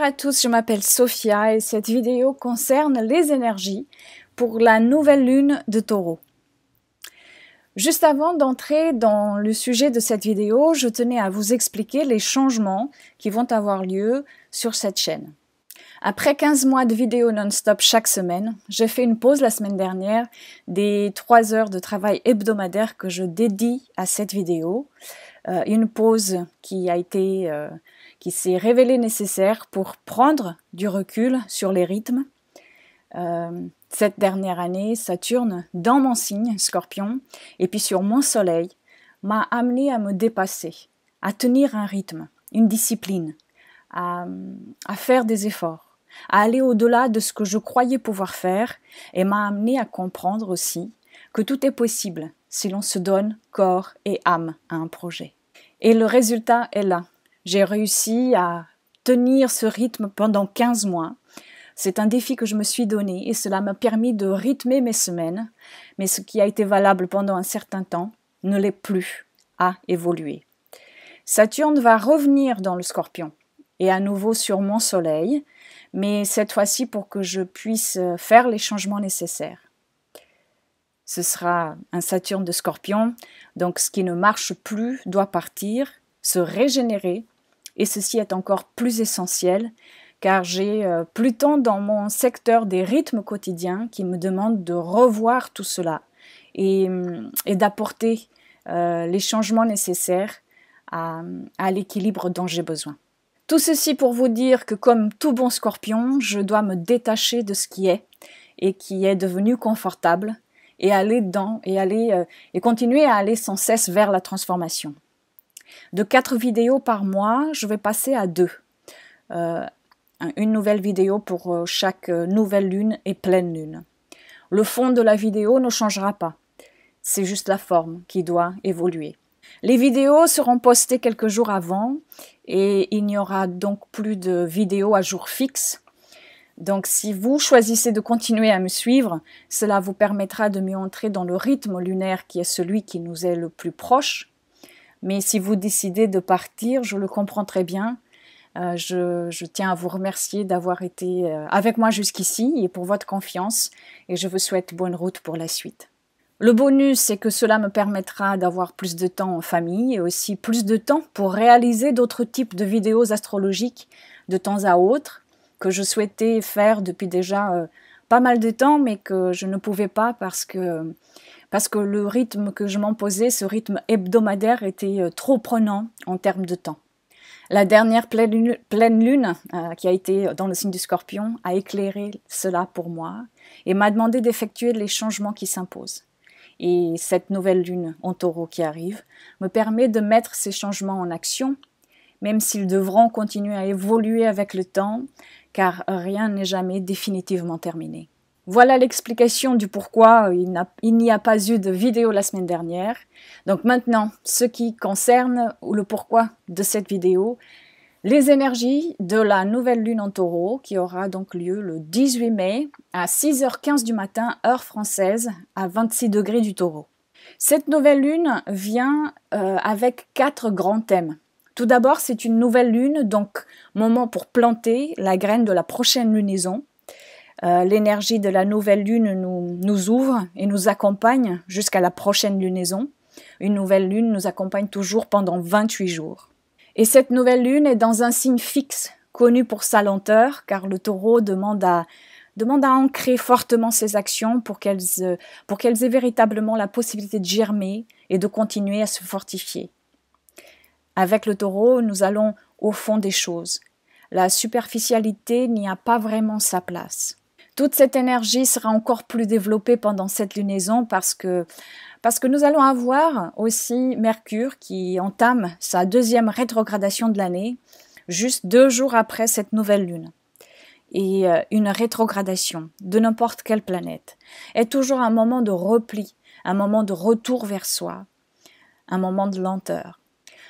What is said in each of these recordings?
Bonjour à tous, je m'appelle Sophia et cette vidéo concerne les énergies pour la nouvelle lune de Taureau. Juste avant d'entrer dans le sujet de cette vidéo, je tenais à vous expliquer les changements qui vont avoir lieu sur cette chaîne. Après 15 mois de vidéos non-stop chaque semaine, j'ai fait une pause la semaine dernière des 3 heures de travail hebdomadaire que je dédie à cette vidéo. Une pause qui s'est révélée nécessaire pour prendre du recul sur les rythmes. Cette dernière année, Saturne, dans mon signe, Scorpion, et puis sur mon soleil, m'a amené à me dépasser, à tenir un rythme, une discipline, à faire des efforts, à aller au-delà de ce que je croyais pouvoir faire, et m'a amené à comprendre aussi que tout est possible si l'on se donne corps et âme à un projet. Et le résultat est là. J'ai réussi à tenir ce rythme pendant 15 mois. C'est un défi que je me suis donné et cela m'a permis de rythmer mes semaines. Mais ce qui a été valable pendant un certain temps ne l'est plus, a évolué. Saturne va revenir dans le Scorpion et à nouveau sur mon soleil, mais cette fois-ci pour que je puisse faire les changements nécessaires. Ce sera un Saturne de Scorpion, donc ce qui ne marche plus doit partir, se régénérer, et ceci est encore plus essentiel, car j'ai Pluton dans mon secteur des rythmes quotidiens qui me demande de revoir tout cela et d'apporter les changements nécessaires à l'équilibre dont j'ai besoin. Tout ceci pour vous dire que comme tout bon Scorpion, je dois me détacher de ce qui est et qui est devenu confortable, et aller dedans, et continuer à aller sans cesse vers la transformation. De 4 vidéos par mois, je vais passer à 2. Une nouvelle vidéo pour chaque nouvelle lune et pleine lune. Le fond de la vidéo ne changera pas. C'est juste la forme qui doit évoluer. Les vidéos seront postées quelques jours avant et il n'y aura donc plus de vidéos à jour fixe. Donc si vous choisissez de continuer à me suivre, cela vous permettra de mieux entrer dans le rythme lunaire qui est celui qui nous est le plus proche. Mais si vous décidez de partir, je le comprends très bien. Je tiens à vous remercier d'avoir été avec moi jusqu'ici et pour votre confiance et je vous souhaite bonne route pour la suite. Le bonus, c'est que cela me permettra d'avoir plus de temps en famille et aussi plus de temps pour réaliser d'autres types de vidéos astrologiques de temps à autre, que je souhaitais faire depuis déjà pas mal de temps, mais que je ne pouvais pas parce que le rythme que je m'imposais, ce rythme hebdomadaire, était trop prenant en termes de temps. La dernière pleine lune, qui a été dans le signe du Scorpion, a éclairé cela pour moi et m'a demandé d'effectuer les changements qui s'imposent. Et cette nouvelle lune en Taureau qui arrive me permet de mettre ces changements en action, même s'ils devront continuer à évoluer avec le temps, car rien n'est jamais définitivement terminé. Voilà l'explication du pourquoi il n'y a pas eu de vidéo la semaine dernière. Donc maintenant, ce qui concerne le pourquoi de cette vidéo, les énergies de la nouvelle lune en Taureau, qui aura donc lieu le 18 mai à 6h15 du matin, heure française, à 26 degrés du Taureau. Cette nouvelle lune vient avec 4 grands thèmes. Tout d'abord, c'est une nouvelle lune, donc moment pour planter la graine de la prochaine lunaison. L'énergie de la nouvelle lune nous ouvre et nous accompagne jusqu'à la prochaine lunaison. Une nouvelle lune nous accompagne toujours pendant 28 jours. Et cette nouvelle lune est dans un signe fixe, connu pour sa lenteur, car le Taureau demande à ancrer fortement ses actions pour qu'elles aient véritablement la possibilité de germer et de continuer à se fortifier. Avec le Taureau, nous allons au fond des choses. La superficialité n'y a pas vraiment sa place. Toute cette énergie sera encore plus développée pendant cette lunaison parce que nous allons avoir aussi Mercure qui entame sa 2e rétrogradation de l'année, juste 2 jours après cette nouvelle lune. Et une rétrogradation de n'importe quelle planète est toujours un moment de repli, un moment de retour vers soi, un moment de lenteur.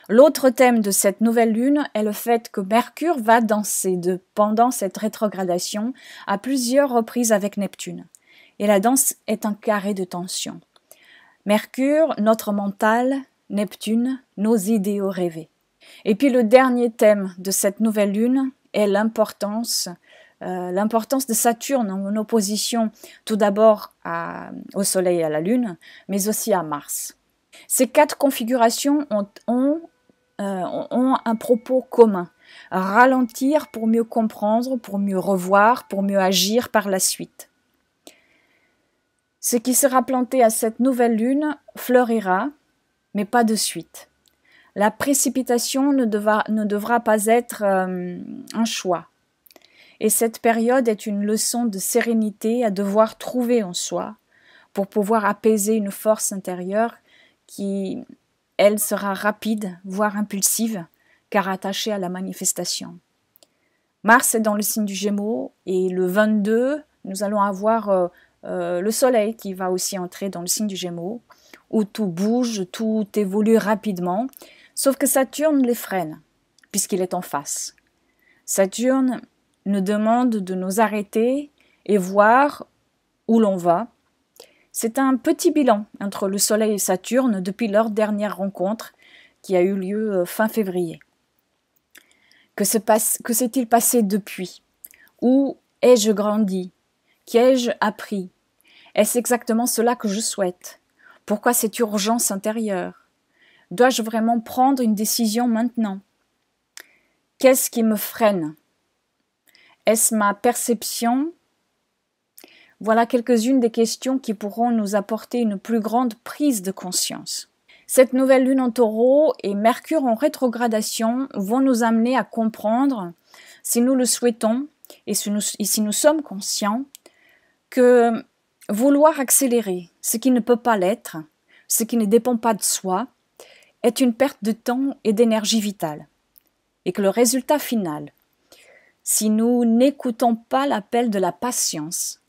L'autre thème de cette nouvelle lune est le fait que Mercure va danser pendant cette rétrogradation à plusieurs reprises avec Neptune. Et la danse est un carré de tension. Mercure, notre mental, Neptune, nos idéaux rêvés. Et puis le dernier thème de cette nouvelle lune est l'importance de Saturne en opposition tout d'abord au Soleil et à la Lune, mais aussi à Mars. Ces 4 configurations ont un propos commun: ralentir pour mieux comprendre, pour mieux revoir, pour mieux agir par la suite. Ce qui sera planté à cette nouvelle lune fleurira, mais pas de suite. La précipitation ne devra pas être un choix. Et cette période est une leçon de sérénité à devoir trouver en soi pour pouvoir apaiser une force intérieure qui, elle, sera rapide, voire impulsive, car attachée à la manifestation. Mars est dans le signe du Gémeaux et le 22, nous allons avoir le Soleil qui va aussi entrer dans le signe du Gémeaux, où tout bouge, tout évolue rapidement, sauf que Saturne les freine, puisqu'il est en face. Saturne nous demande de nous arrêter et voir où l'on va. C'est un petit bilan entre le Soleil et Saturne depuis leur dernière rencontre qui a eu lieu fin février. Que s'est-il passé depuis? Où ai-je grandi? Qu'ai-je appris? Est-ce exactement cela que je souhaite? Pourquoi cette urgence intérieure? Dois-je vraiment prendre une décision maintenant? Qu'est-ce qui me freine? Est-ce ma perception? Voilà quelques-unes des questions qui pourront nous apporter une plus grande prise de conscience. Cette nouvelle lune en Taureau et Mercure en rétrogradation vont nous amener à comprendre, si nous le souhaitons et si nous sommes conscients, que vouloir accélérer ce qui ne peut pas l'être, ce qui ne dépend pas de soi, est une perte de temps et d'énergie vitale. Et que le résultat final, si nous n'écoutons pas l'appel de la patience,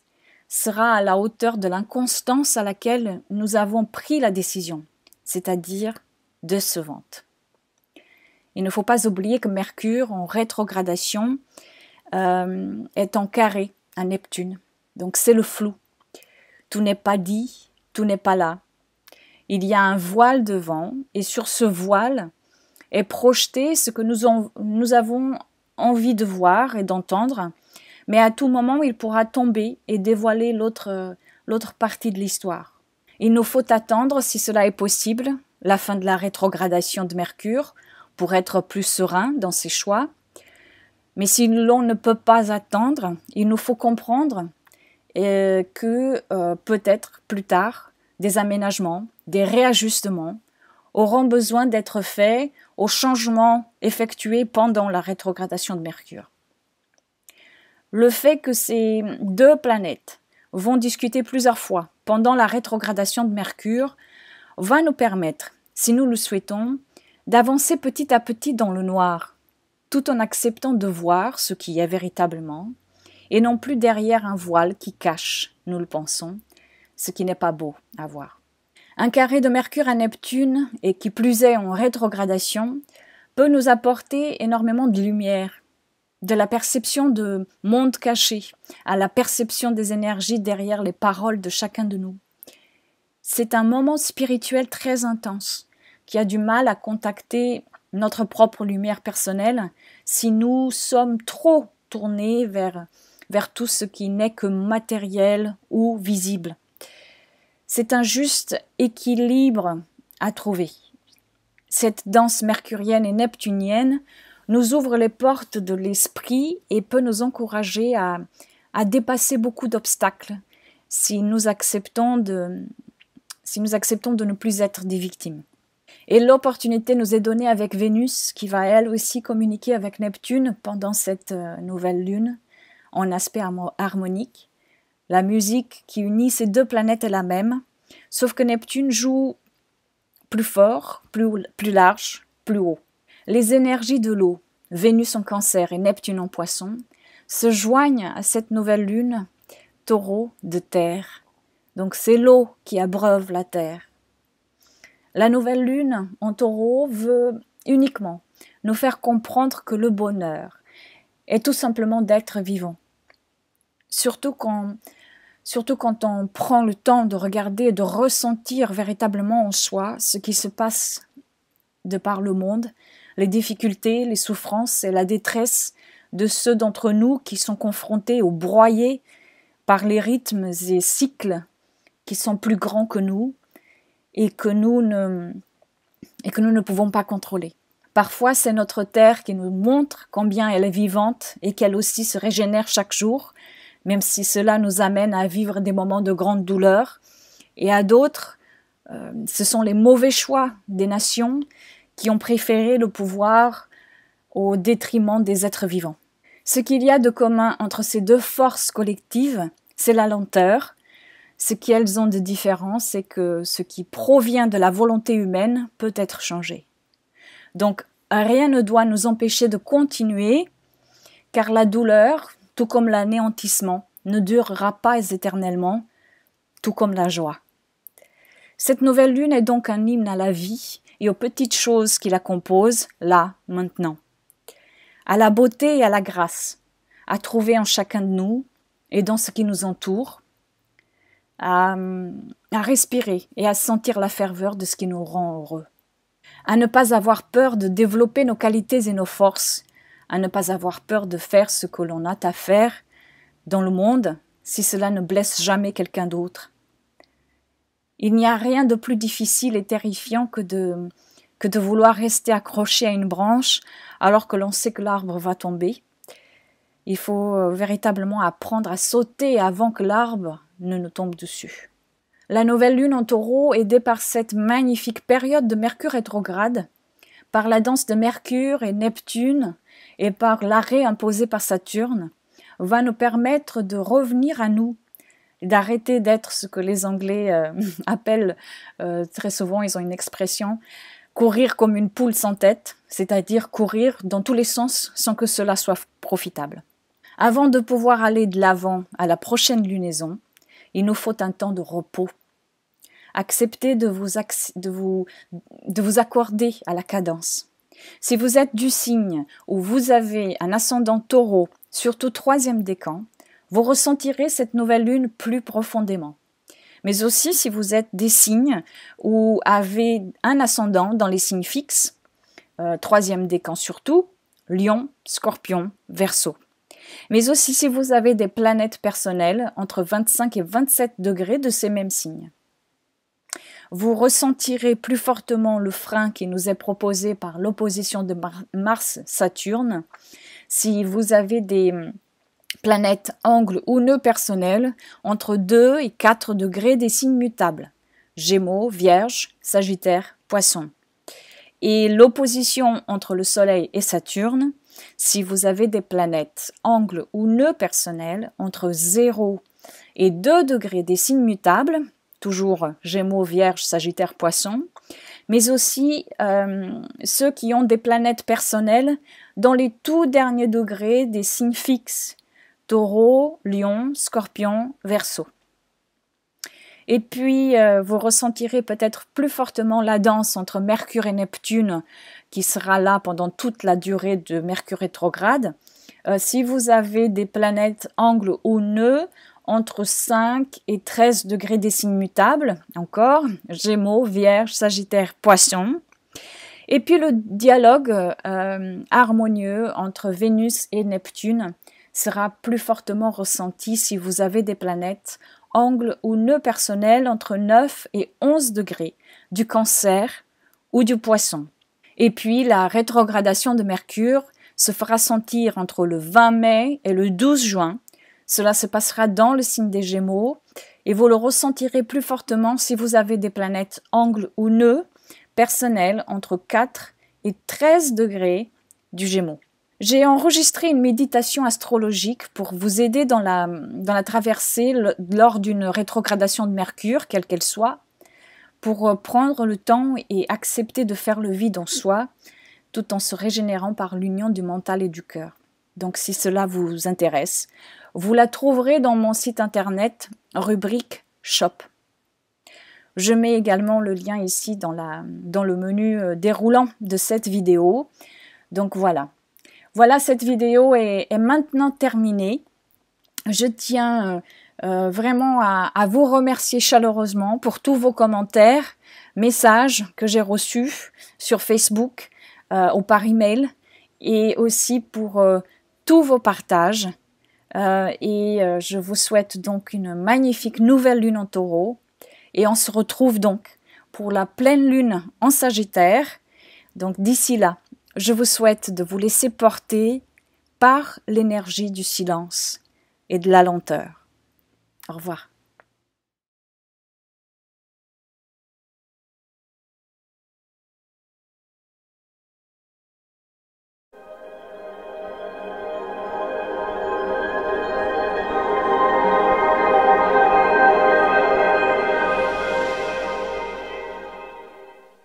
sera à la hauteur de l'inconstance à laquelle nous avons pris la décision, c'est-à-dire décevante. Il ne faut pas oublier que Mercure, en rétrogradation, est en carré à Neptune. Donc c'est le flou. Tout n'est pas dit, tout n'est pas là. Il y a un voile devant, et sur ce voile est projeté ce que nous avons envie de voir et d'entendre, mais à tout moment il pourra tomber et dévoiler l'autre partie de l'histoire. Il nous faut attendre, si cela est possible, la fin de la rétrogradation de Mercure pour être plus serein dans ses choix. Mais si l'on ne peut pas attendre, il nous faut comprendre que peut-être plus tard, des aménagements, des réajustements auront besoin d'être faits aux changements effectués pendant la rétrogradation de Mercure. Le fait que ces 2 planètes vont discuter plusieurs fois pendant la rétrogradation de Mercure va nous permettre, si nous le souhaitons, d'avancer petit à petit dans le noir, tout en acceptant de voir ce qui est véritablement, et non plus derrière un voile qui cache, nous le pensons, ce qui n'est pas beau à voir. Un carré de Mercure à Neptune, et qui plus est en rétrogradation, peut nous apporter énormément de lumière, de la perception de monde caché à la perception des énergies derrière les paroles de chacun de nous. C'est un moment spirituel très intense, qui a du mal à contacter notre propre lumière personnelle si nous sommes trop tournés vers tout ce qui n'est que matériel ou visible. C'est un juste équilibre à trouver. Cette danse mercurienne et neptunienne nous ouvre les portes de l'esprit et peut nous encourager à dépasser beaucoup d'obstacles si nous acceptons de ne plus être des victimes. Et l'opportunité nous est donnée avec Vénus, qui va elle aussi communiquer avec Neptune pendant cette nouvelle lune, en aspect harmonique. La musique qui unit ces 2 planètes est la même, sauf que Neptune joue plus fort, plus large, plus haut. Les énergies de l'eau, Vénus en Cancer et Neptune en Poisson, se joignent à cette nouvelle lune, Taureau de terre. Donc c'est l'eau qui abreuve la terre. La nouvelle lune en Taureau veut uniquement nous faire comprendre que le bonheur est tout simplement d'être vivant. Surtout quand on prend le temps de regarder et de ressentir véritablement en soi ce qui se passe de par le monde, les difficultés, les souffrances et la détresse de ceux d'entre nous qui sont confrontés ou broyés par les rythmes et cycles qui sont plus grands que nous et que nous ne pouvons pas contrôler. Parfois, c'est notre terre qui nous montre combien elle est vivante et qu'elle aussi se régénère chaque jour, même si cela nous amène à vivre des moments de grande douleur. Et à d'autres, ce sont les mauvais choix des nations qui ont préféré le pouvoir au détriment des êtres vivants. Ce qu'il y a de commun entre ces deux forces collectives, c'est la lenteur. Ce qu'elles ont de différent, c'est que ce qui provient de la volonté humaine peut être changé. Donc, rien ne doit nous empêcher de continuer, car la douleur, tout comme l'anéantissement, ne durera pas éternellement, tout comme la joie. Cette nouvelle lune est donc un hymne à la vie et aux petites choses qui la composent, là, maintenant. À la beauté et à la grâce, à trouver en chacun de nous et dans ce qui nous entoure, à respirer et à sentir la ferveur de ce qui nous rend heureux. À ne pas avoir peur de développer nos qualités et nos forces, à ne pas avoir peur de faire ce que l'on a à faire dans le monde si cela ne blesse jamais quelqu'un d'autre. Il n'y a rien de plus difficile et terrifiant que de vouloir rester accroché à une branche alors que l'on sait que l'arbre va tomber. Il faut véritablement apprendre à sauter avant que l'arbre ne nous tombe dessus. La nouvelle lune en taureau, aidée par cette magnifique période de Mercure rétrograde, par la danse de Mercure et Neptune et par l'arrêt imposé par Saturne, va nous permettre de revenir à nous, d'arrêter d'être ce que les Anglais appellent, très souvent ils ont une expression, courir comme une poule sans tête, c'est-à-dire courir dans tous les sens sans que cela soit profitable. Avant de pouvoir aller de l'avant à la prochaine lunaison, il nous faut un temps de repos. Acceptez de vous accorder à la cadence. Si vous êtes du signe où vous avez un ascendant taureau, surtout 3e décan, vous ressentirez cette nouvelle lune plus profondément. Mais aussi si vous êtes des signes ou avez un ascendant dans les signes fixes, 3e décan surtout, Lion, Scorpion, Verseau. Mais aussi si vous avez des planètes personnelles entre 25 et 27 degrés de ces mêmes signes. Vous ressentirez plus fortement le frein qui nous est proposé par l'opposition de Mars-Saturne si vous avez des planètes angles ou nœuds personnels entre 2 et 4 degrés des signes mutables, Gémeaux, Vierge, Sagittaire, Poisson. Et l'opposition entre le Soleil et Saturne si vous avez des planètes angles ou nœuds personnels entre 0 et 2 degrés des signes mutables, toujours Gémeaux, Vierge, Sagittaire, Poisson, mais aussi ceux qui ont des planètes personnelles dans les tout derniers degrés des signes fixes, Taureau, Lion, Scorpion, Verseau. Et puis, vous ressentirez peut-être plus fortement la danse entre Mercure et Neptune, qui sera là pendant toute la durée de Mercure rétrograde. Si vous avez des planètes angles ou nœuds, entre 5 et 13 degrés des signes mutables, encore, Gémeaux, Vierge, Sagittaire, Poisson. Et puis le dialogue harmonieux entre Vénus et Neptune sera plus fortement ressenti si vous avez des planètes angles ou nœuds personnels entre 9 et 11 degrés du Cancer ou du Poisson. Et puis la rétrogradation de Mercure se fera sentir entre le 20 mai et le 12 juin. Cela se passera dans le signe des Gémeaux et vous le ressentirez plus fortement si vous avez des planètes angles ou nœuds personnels entre 4 et 13 degrés du Gémeaux. J'ai enregistré une méditation astrologique pour vous aider dans la traversée lors d'une rétrogradation de Mercure, quelle qu'elle soit, pour prendre le temps et accepter de faire le vide en soi, tout en se régénérant par l'union du mental et du cœur. Donc si cela vous intéresse, vous la trouverez dans mon site internet, rubrique Shop. Je mets également le lien ici dans le menu déroulant de cette vidéo. Donc voilà. Voilà, cette vidéo est maintenant terminée. Je tiens vraiment à vous remercier chaleureusement pour tous vos commentaires, messages que j'ai reçus sur Facebook ou par email, et aussi pour tous vos partages je vous souhaite donc une magnifique nouvelle lune en Taureau et on se retrouve donc pour la pleine lune en Sagittaire. Donc d'ici là, je vous souhaite de vous laisser porter par l'énergie du silence et de la lenteur. Au revoir.